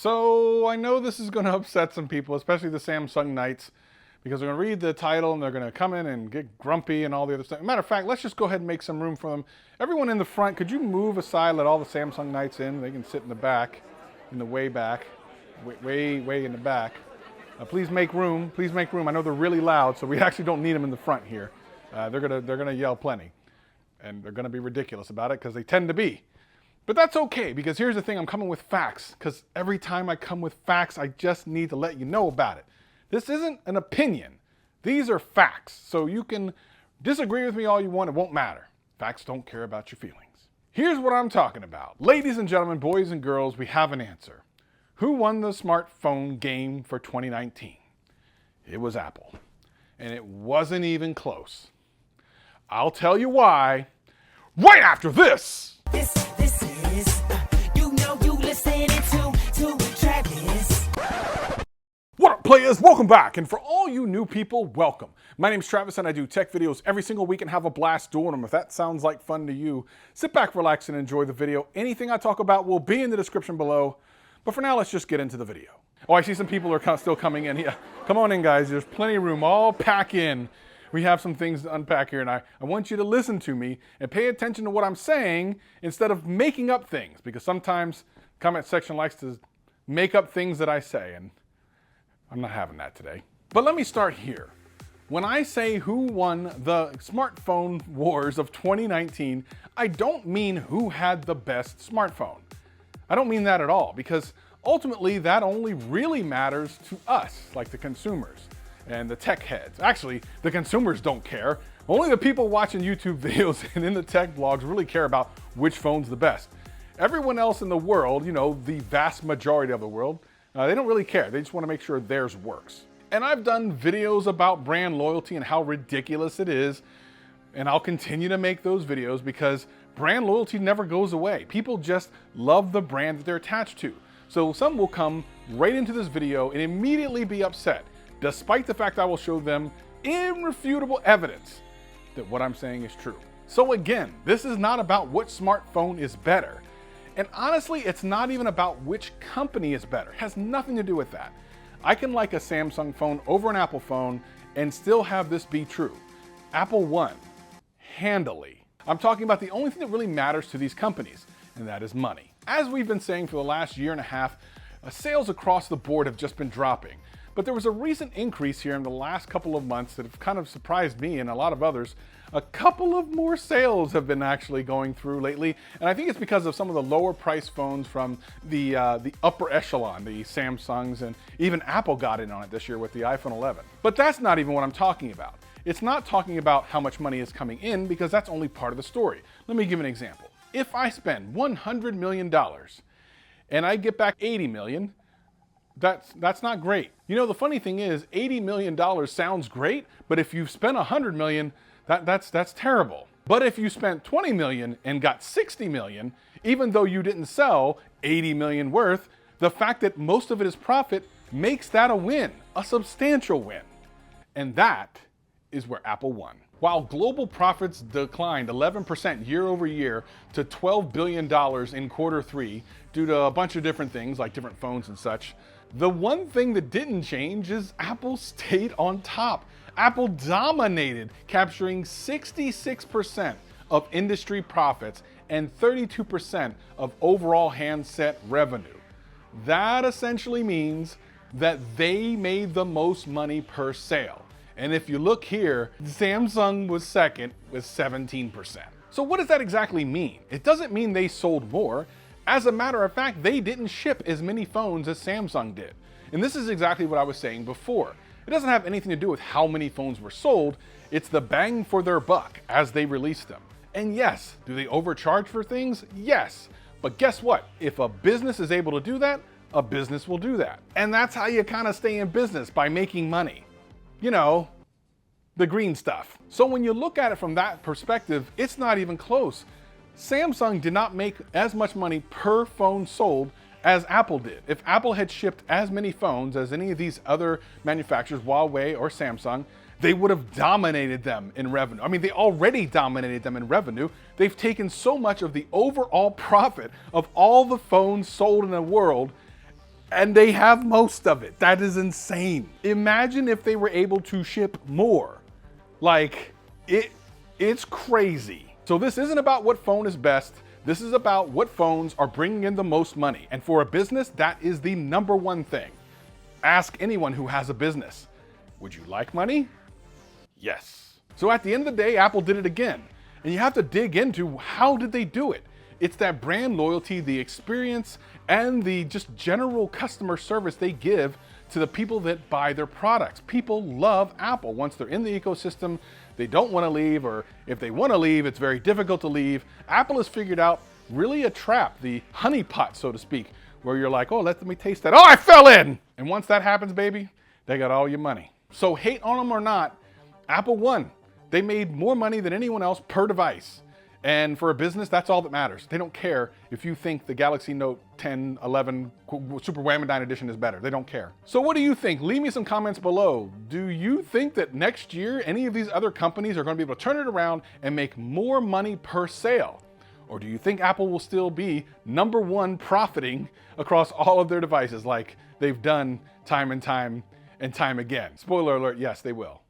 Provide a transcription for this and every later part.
So I know this is going to upset some people, especially the Samsung Knights, because they're going to read the title and they're going to come in and get grumpy and all the other stuff. Matter of fact, let's just go ahead and make some room for them. Everyone in the front, could you move aside, let all the Samsung Knights in? They can sit in the back, in the way back, way in the back. Please make room. Please make room. I know they're really loud, so we actually don't need them in the front here. They're gonna yell plenty, and they're gonna be ridiculous about it because they tend to be. But that's okay, because here's the thing, I'm coming with facts, because every time I come with facts, I just need to let you know about it. This isn't an opinion. These are facts. So you can disagree with me all you want, it won't matter. Facts don't care about your feelings. Here's what I'm talking about. Ladies and gentlemen, boys and girls, we have an answer. Who won the smartphone game for 2019? It was Apple. And it wasn't even close. I'll tell you why right after this. This is, you know you listening to Travis. What up, players? Welcome back. And for all you new people, welcome. My name's Travis and I do tech videos every single week and have a blast doing them. If that sounds like fun to you, sit back, relax, and enjoy the video. Anything I talk about will be in the description below. But for now, let's just get into the video. Oh, I see some people are still coming in. Yeah, come on in, guys. There's plenty of room. All pack in. We have some things to unpack here, and I want you to listen to me and pay attention to what I'm saying instead of making up things, because sometimes the comment section likes to make up things that I say, and I'm not having that today. But let me start here. When I say who won the smartphone wars of 2019, I don't mean who had the best smartphone. I don't mean that at all, because ultimately that only really matters to us, like the consumers and the tech heads. Actually, the consumers don't care. Only the people watching YouTube videos and in the tech blogs really care about which phone's the best. Everyone else in the world, you know, the vast majority of the world, they don't really care. They just want to make sure theirs works. And I've done videos about brand loyalty and how ridiculous it is. And I'll continue to make those videos because brand loyalty never goes away. People just love the brand that they're attached to. So some will come right into this video and immediately be upset, despite the fact I will show them irrefutable evidence that what I'm saying is true. So again, this is not about which smartphone is better. And honestly, it's not even about which company is better. It has nothing to do with that. I can like a Samsung phone over an Apple phone and still have this be true. Apple won, handily. I'm talking about the only thing that really matters to these companies, and that is money. As we've been saying for the last year and a half, sales across the board have just been dropping. But there was a recent increase here in the last couple of months that have kind of surprised me and a lot of others. A couple of more sales have been actually going through lately, and I think it's because of some of the lower price phones from the upper echelon, the Samsungs, and even Apple got in on it this year with the iPhone 11. But that's not even what I'm talking about. It's not talking about how much money is coming in, because that's only part of the story. Let me give an example. If I spend $100 million and I get back $80 million, that's not great. You know, the funny thing is, $80 million sounds great, but if you've spent $100 million, that's terrible. But if you spent $20 million and got $60 million, even though you didn't sell $80 million worth, the fact that most of it is profit makes that a win, a substantial win. And that is where Apple won. While global profits declined 11% year over year to $12 billion in Q3 due to a bunch of different things like different phones and such, the one thing that didn't change is Apple stayed on top. Apple dominated, capturing 66% of industry profits and 32% of overall handset revenue. That essentially means that they made the most money per sale. And if you look here, Samsung was second with 17%. So what does that exactly mean? It doesn't mean they sold more. As a matter of fact, they didn't ship as many phones as Samsung did. And this is exactly what I was saying before. It doesn't have anything to do with how many phones were sold. It's the bang for their buck as they released them. And yes, do they overcharge for things? Yes. But guess what? If a business is able to do that, a business will do that. And that's how you kind of stay in business, by making money. You know, the green stuff. So when you look at it from that perspective, it's not even close. Samsung did not make as much money per phone sold as Apple did. If Apple had shipped as many phones as any of these other manufacturers, Huawei or Samsung, they would have dominated them in revenue. I mean, they already dominated them in revenue. They've taken so much of the overall profit of all the phones sold in the world And they have most of it. That is insane. Imagine if they were able to ship more. Like, it's crazy. So this isn't about what phone is best. This is about what phones are bringing in the most money. And for a business, that is the number one thing. Ask anyone who has a business. Would you like money? Yes. So at the end of the day, Apple did it again. And you have to dig into how did they do it? It's that brand loyalty, the experience, and the just general customer service they give to the people that buy their products. People love Apple. Once they're in the ecosystem, they don't want to leave, or if they want to leave, it's very difficult to leave. Apple has figured out really a trap, the honeypot, so to speak, where you're like, oh, let me taste that. Oh, I fell in! And once that happens, baby, they got all your money. So hate on them or not, Apple won. They made more money than anyone else per device. And for a business, that's all that matters. They don't care if you think the Galaxy Note 10, 11, Super Whammy Edition is better. They don't care. So what do you think? Leave me some comments below. Do you think that next year, any of these other companies are going to be able to turn it around and make more money per sale? Or do you think Apple will still be number one profiting across all of their devices like they've done time and time and time again? Spoiler alert, yes, they will.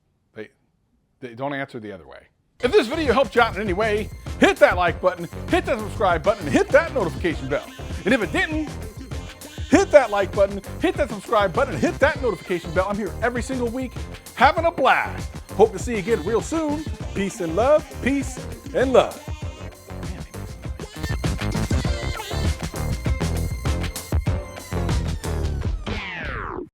They don't answer the other way. If this video helped you out in any way, hit that like button, hit that subscribe button, and hit that notification bell. And if it didn't, hit that like button, hit that subscribe button, and hit that notification bell. I'm here every single week having a blast. Hope to see you again real soon. Peace and love. Peace and love.